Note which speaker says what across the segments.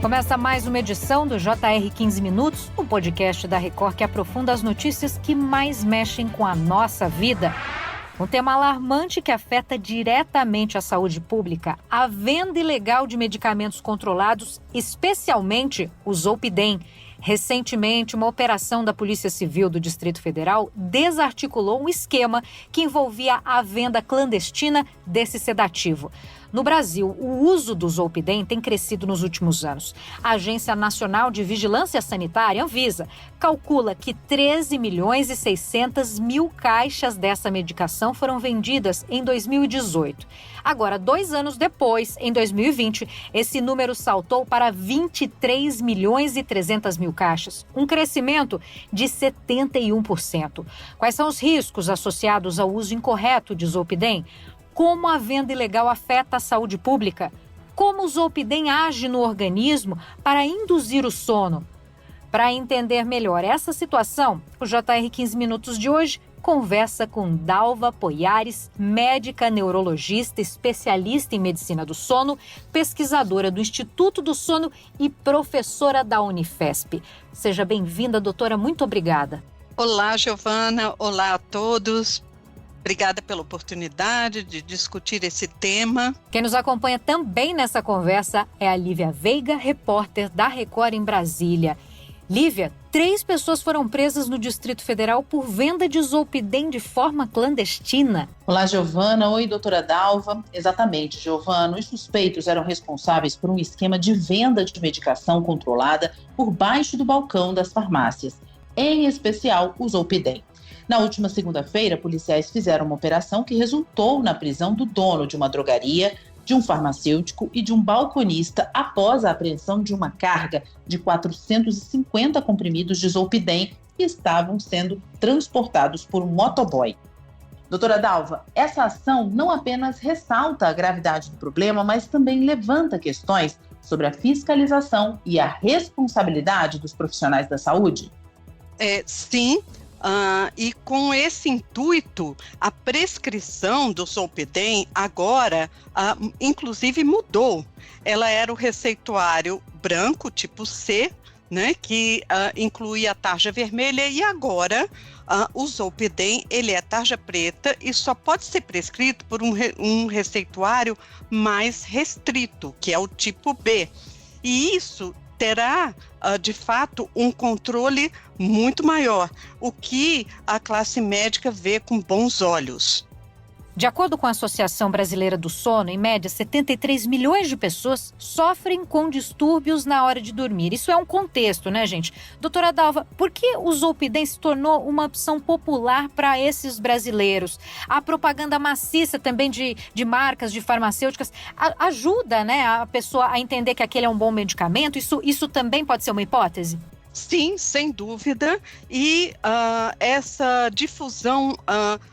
Speaker 1: Começa mais uma edição do JR 15 Minutos, um podcast da Record que aprofunda as notícias que mais mexem com a nossa vida. Um tema alarmante que afeta diretamente a saúde pública: a venda ilegal de medicamentos controlados, especialmente o Zolpidem. Recentemente, uma operação da Polícia Civil do Distrito Federal desarticulou um esquema que envolvia a venda clandestina desse sedativo. No Brasil, o uso do Zolpidem tem crescido nos últimos anos. A Agência Nacional de Vigilância Sanitária, Anvisa, calcula que 13 milhões e 600 mil caixas dessa medicação foram vendidas em 2018. Agora, 2 anos depois, em 2020, esse número saltou para 23 milhões e 300 mil caixas, um crescimento de 71%. Quais são os riscos associados ao uso incorreto de Zolpidem? Como a venda ilegal afeta a saúde pública? Como o Zolpidem age no organismo para induzir o sono? Para entender melhor essa situação, o JR 15 Minutos de hoje conversa com Dalva Poiares, médica neurologista, especialista em medicina do sono, pesquisadora do Instituto do Sono e professora da Unifesp. Seja bem-vinda, doutora, muito obrigada.
Speaker 2: Olá, Giovana, olá a todos. Obrigada pela oportunidade de discutir esse tema.
Speaker 1: Quem nos acompanha também nessa conversa é a Lívia Veiga, repórter da Record em Brasília. Lívia, 3 pessoas foram presas no Distrito Federal por venda de Zolpidem de forma clandestina.
Speaker 3: Olá, Giovana. Oi, doutora Dalva. Exatamente, Giovana. Os suspeitos eram responsáveis por um esquema de venda de medicação controlada por baixo do balcão das farmácias, em especial o Zolpidem. Na última segunda-feira, policiais fizeram uma operação que resultou na prisão do dono de uma drogaria, de um farmacêutico e de um balconista após a apreensão de uma carga de 450 comprimidos de Zolpidem que estavam sendo transportados por um motoboy. Doutora Dalva, essa ação não apenas ressalta a gravidade do problema, mas também levanta questões sobre a fiscalização e a responsabilidade dos profissionais da saúde?
Speaker 2: Sim. E com esse intuito, a prescrição do Zolpidem agora, inclusive, mudou. Ela era o receituário branco, tipo C, né, que incluía a tarja vermelha, e agora o Zolpidem ele é tarja preta e só pode ser prescrito por um receituário mais restrito, que é o tipo B. E isso terá, de fato, um controle muito maior, o que a classe médica vê com bons olhos.
Speaker 1: De acordo com a Associação Brasileira do Sono, em média, 73 milhões de pessoas sofrem com distúrbios na hora de dormir. Isso é um contexto, né, gente? Doutora Dalva, por que o Zolpidem se tornou uma opção popular para esses brasileiros? A propaganda maciça também de marcas, de farmacêuticas, ajuda, né, a pessoa a entender que aquele é um bom medicamento? Isso também pode ser uma hipótese?
Speaker 2: Sim, sem dúvida, e essa difusão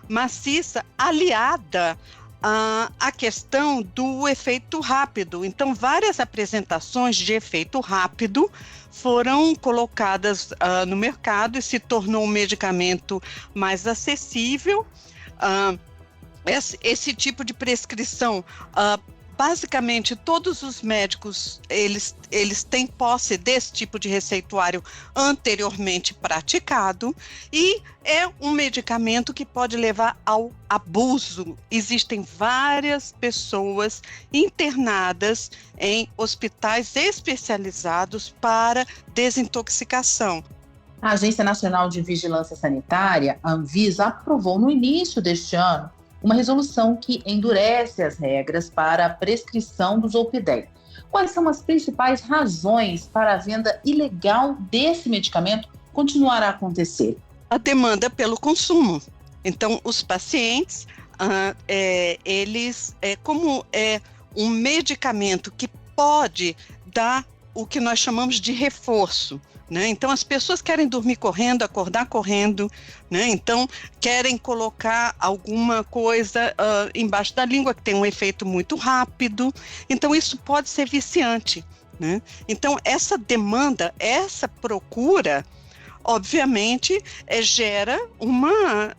Speaker 2: maciça aliada à questão do efeito rápido. Então, várias apresentações de efeito rápido foram colocadas no mercado e se tornou um medicamento mais acessível. Esse tipo de prescrição, basicamente, todos os médicos, eles têm posse desse tipo de receituário anteriormente praticado e é um medicamento que pode levar ao abuso. Existem várias pessoas internadas em hospitais especializados para desintoxicação.
Speaker 3: A Agência Nacional de Vigilância Sanitária, a Anvisa, aprovou no início deste ano uma resolução que endurece as regras para a prescrição do Zolpidem. Quais são as principais razões para a venda ilegal desse medicamento continuar a acontecer?
Speaker 2: A demanda pelo consumo. Então, os pacientes, como é um medicamento que pode dar o que nós chamamos de reforço, né? Então, as pessoas querem dormir correndo, acordar correndo, né? Então, querem colocar alguma coisa embaixo da língua que tem um efeito muito rápido. Então, isso pode ser viciante, né? Então, essa demanda, essa procura, obviamente, gera uma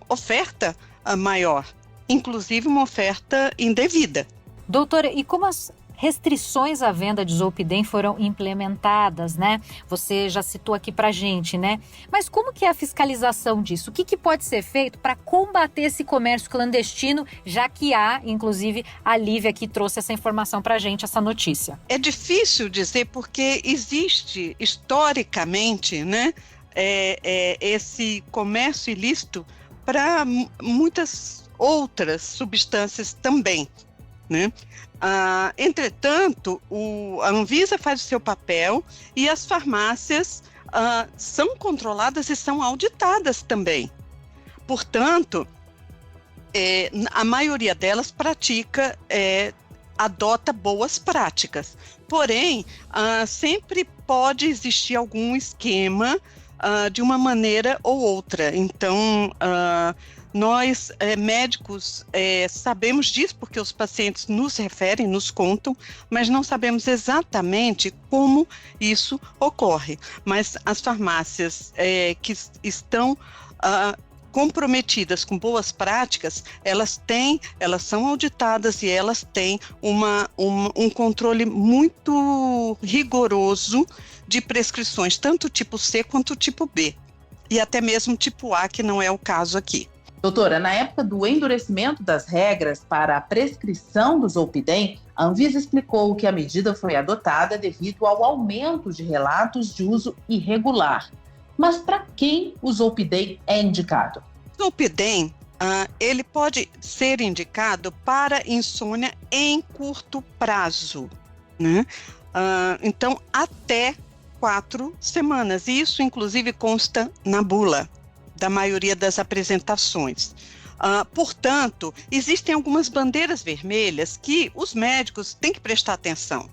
Speaker 2: oferta maior, inclusive uma oferta indevida.
Speaker 1: Doutora, e como as restrições à venda de Zolpidem foram implementadas, né? Você já citou aqui pra gente, né? Mas como que é a fiscalização disso? O que pode ser feito para combater esse comércio clandestino, já que há, inclusive, a Lívia que trouxe essa informação pra gente, essa notícia?
Speaker 2: É difícil dizer porque existe historicamente, né, esse comércio ilícito para muitas outras substâncias também, né? Entretanto, a Anvisa faz o seu papel e as farmácias são controladas e são auditadas também. Portanto, a maioria delas adota boas práticas. Porém, sempre pode existir algum esquema de uma maneira ou outra. Então, nós, médicos, sabemos disso porque os pacientes nos referem, nos contam, mas não sabemos exatamente como isso ocorre. Mas as farmácias que estão comprometidas com boas práticas, elas são auditadas e elas têm um controle muito rigoroso de prescrições, tanto tipo C quanto tipo B, e até mesmo tipo A, que não é o caso aqui.
Speaker 3: Doutora, na época do endurecimento das regras para a prescrição do Zolpidem, a Anvisa explicou que a medida foi adotada devido ao aumento de relatos de uso irregular. Mas para quem o Zolpidem é indicado?
Speaker 2: O Zolpidem, ele pode ser indicado para insônia em curto prazo, né? Então, até 4 semanas. E isso, inclusive, consta na bula da maioria das apresentações. Portanto, existem algumas bandeiras vermelhas que os médicos têm que prestar atenção.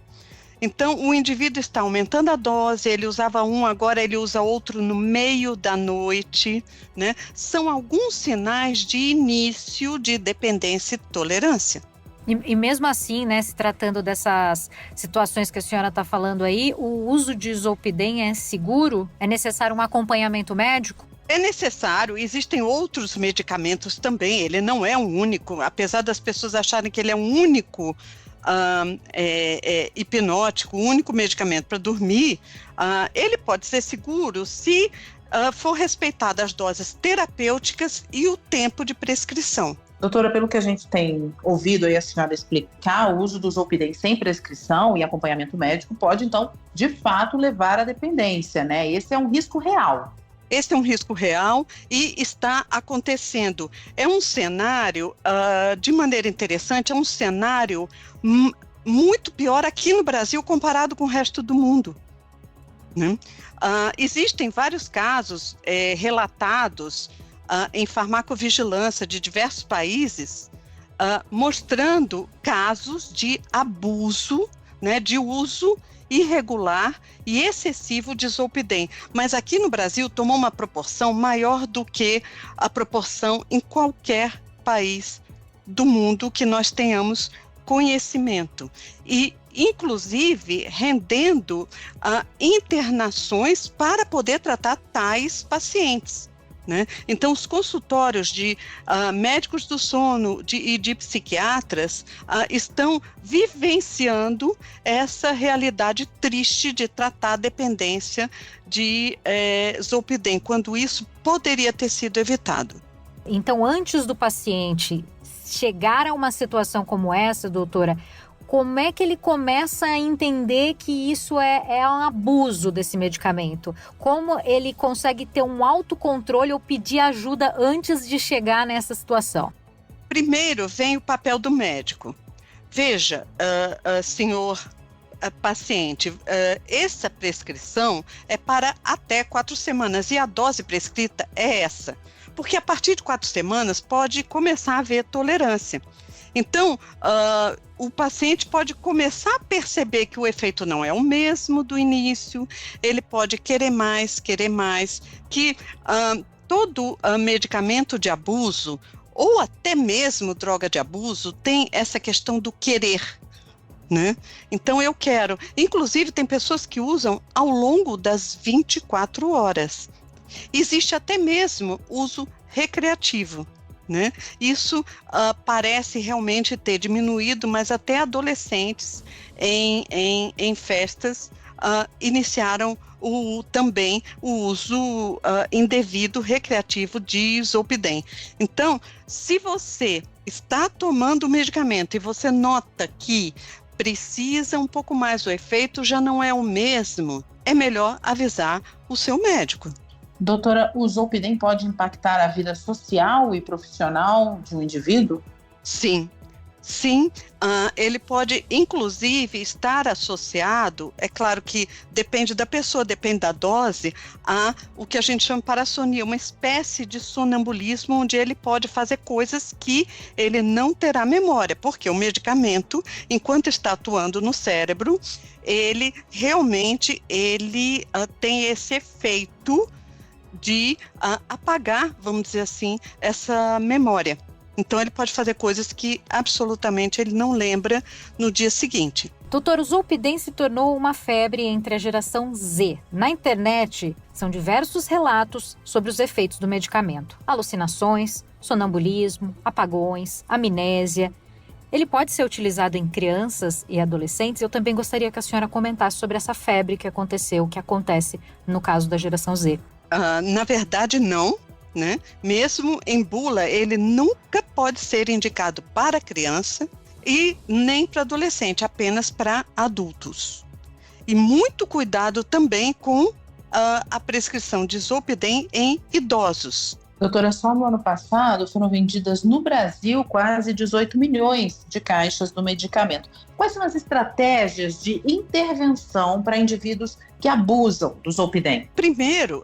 Speaker 2: Então, o indivíduo está aumentando a dose, ele usava um, agora ele usa outro no meio da noite, né? São alguns sinais de início de dependência e tolerância.
Speaker 1: E mesmo assim, né, se tratando dessas situações que a senhora está falando aí, o uso de Zolpidem é seguro? É necessário um acompanhamento médico?
Speaker 2: É necessário, existem outros medicamentos também, ele não é um único, apesar das pessoas acharem que ele é um único hipnótico, o único medicamento para dormir, ele pode ser seguro se for respeitadas as doses terapêuticas e o tempo de prescrição.
Speaker 3: Doutora, pelo que a gente tem ouvido aí a senhora explicar, o uso do Zolpidem sem prescrição e acompanhamento médico pode, então, de fato, levar à dependência, né? Esse é um risco real.
Speaker 2: Esse é um risco real e está acontecendo. É um cenário, de maneira interessante, é um cenário muito pior aqui no Brasil comparado com o resto do mundo, né? Existem vários casos relatados em farmacovigilância de diversos países, mostrando casos de abuso, né, de uso irregular e excessivo de Zolpidem. Mas aqui no Brasil tomou uma proporção maior do que a proporção em qualquer país do mundo que nós tenhamos conhecimento. E, inclusive, rendendo internações para poder tratar tais pacientes, né? Então, os consultórios de médicos do sono e de psiquiatras estão vivenciando essa realidade triste de tratar a dependência de Zolpidem, quando isso poderia ter sido evitado.
Speaker 1: Então, antes do paciente chegar a uma situação como essa, doutora, como é que ele começa a entender que isso é um abuso desse medicamento? Como ele consegue ter um autocontrole ou pedir ajuda antes de chegar nessa situação?
Speaker 2: Primeiro vem o papel do médico. Veja, senhor paciente, essa prescrição é para até 4 semanas e a dose prescrita é essa. Porque a partir de 4 semanas pode começar a haver tolerância. Então, o paciente pode começar a perceber que o efeito não é o mesmo do início, ele pode querer mais, que todo medicamento de abuso, ou até mesmo droga de abuso, tem essa questão do querer, né? Então, eu quero. Inclusive, tem pessoas que usam ao longo das 24 horas. Existe até mesmo uso recreativo, né? Isso parece realmente ter diminuído, mas até adolescentes em festas iniciaram também o uso indevido recreativo de Zolpidem. Então, se você está tomando o medicamento e você nota que precisa um pouco mais, o efeito já não é o mesmo, é melhor avisar o seu médico.
Speaker 3: Doutora, o Zolpidem pode impactar a vida social e profissional de um indivíduo?
Speaker 2: Sim. Ele pode, inclusive, estar associado, é claro que depende da pessoa, depende da dose, a o que a gente chama de parassonia, uma espécie de sonambulismo, onde ele pode fazer coisas que ele não terá memória, porque o medicamento, enquanto está atuando no cérebro, ele realmente tem esse efeito de apagar, vamos dizer assim, essa memória. Então, ele pode fazer coisas que absolutamente ele não lembra no dia seguinte.
Speaker 1: Doutor, o Zolpidem se tornou uma febre entre a geração Z. Na internet, são diversos relatos sobre os efeitos do medicamento. Alucinações, sonambulismo, apagões, amnésia. Ele pode ser utilizado em crianças e adolescentes. Eu também gostaria que a senhora comentasse sobre essa febre que acontece no caso da geração Z.
Speaker 2: Na verdade, não. Né? Mesmo em bula, ele nunca pode ser indicado para criança e nem para adolescente, apenas para adultos. E muito cuidado também com a prescrição de Zolpidem em idosos.
Speaker 3: Doutora, só no ano passado foram vendidas no Brasil quase 18 milhões de caixas do medicamento. Quais são as estratégias de intervenção para indivíduos que abusam do Zolpidem?
Speaker 2: Primeiro,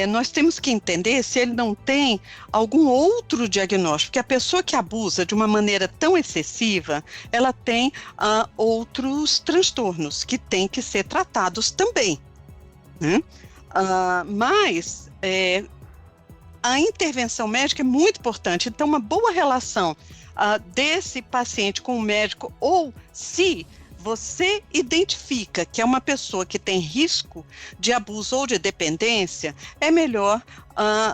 Speaker 2: nós temos que entender se ele não tem algum outro diagnóstico, porque a pessoa que abusa de uma maneira tão excessiva, ela tem outros transtornos que têm que ser tratados também, né? Mas a intervenção médica é muito importante, então uma boa relação desse paciente com o médico, ou se você identifica que é uma pessoa que tem risco de abuso ou de dependência, é melhor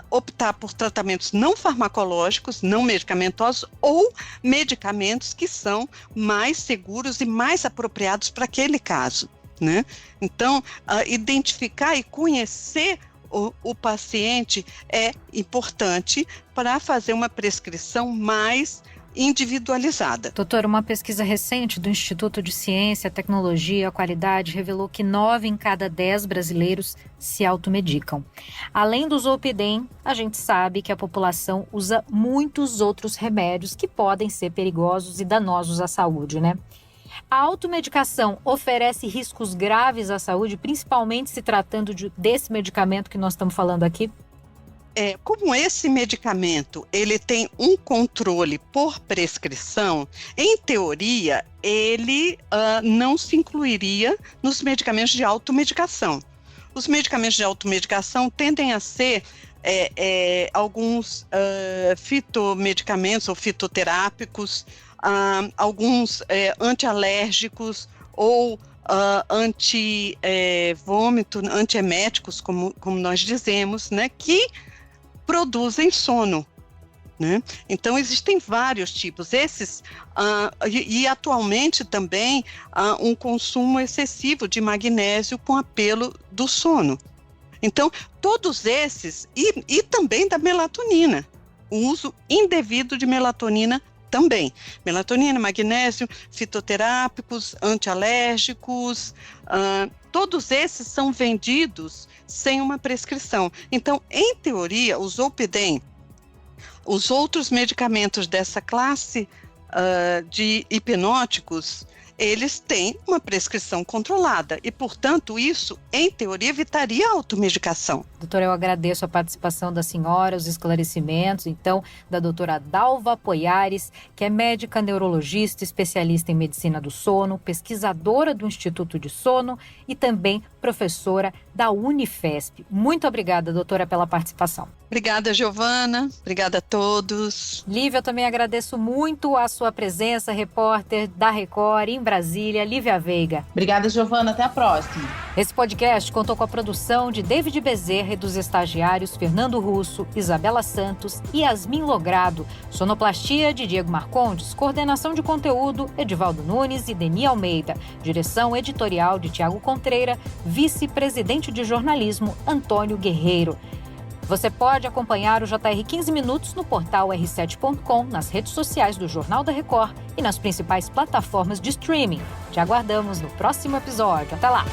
Speaker 2: optar por tratamentos não farmacológicos, não medicamentosos, ou medicamentos que são mais seguros e mais apropriados para aquele caso, né? Então, identificar e conhecer o paciente é importante para fazer uma prescrição mais individualizada.
Speaker 1: Doutora, uma pesquisa recente do Instituto de Ciência, Tecnologia e Qualidade revelou que 9 em cada 10 brasileiros se automedicam. Além do Zolpidem, a gente sabe que a população usa muitos outros remédios que podem ser perigosos e danosos à saúde, né? A automedicação oferece riscos graves à saúde, principalmente se tratando desse medicamento que nós estamos falando aqui?
Speaker 2: Como esse medicamento ele tem um controle por prescrição, em teoria, ele não se incluiria nos medicamentos de automedicação. Os medicamentos de automedicação tendem a ser alguns fitomedicamentos ou fitoterápicos, alguns antialérgicos ou anti-vômito, antieméticos, como nós dizemos, né, que produzem sono, né? Então, existem vários tipos. Esses, e atualmente também, um consumo excessivo de magnésio com apelo do sono. Então, todos esses, e também da melatonina, o uso indevido de melatonina também. Melatonina, magnésio, fitoterápicos, antialérgicos, todos esses são vendidos sem uma prescrição. Então, em teoria, o Zolpidem, os outros medicamentos dessa classe de hipnóticos, eles têm uma prescrição controlada e, portanto, isso, em teoria, evitaria a automedicação.
Speaker 1: Doutora, eu agradeço a participação da senhora, os esclarecimentos, então, da doutora Dalva Poiares, que é médica neurologista, especialista em medicina do sono, pesquisadora do Instituto de Sono e também professora da Unifesp. Muito obrigada, doutora, pela participação.
Speaker 2: Obrigada, Giovana. Obrigada a todos.
Speaker 1: Lívia, eu também agradeço muito a sua presença, repórter da Record, em em Brasília, Lívia Veiga.
Speaker 3: Obrigada, Giovana. Até a próxima.
Speaker 1: Esse podcast contou com a produção de David Bezerra e dos estagiários Fernando Russo, Isabela Santos e Yasmin Logrado. Sonoplastia de Diego Marcondes, coordenação de conteúdo Edivaldo Nunes e Deni Almeida. Direção editorial de Tiago Contreira, vice-presidente de jornalismo Antônio Guerreiro. Você pode acompanhar o JR 15 Minutos no portal r7.com, nas redes sociais do Jornal da Record e nas principais plataformas de streaming. Te aguardamos no próximo episódio. Até lá!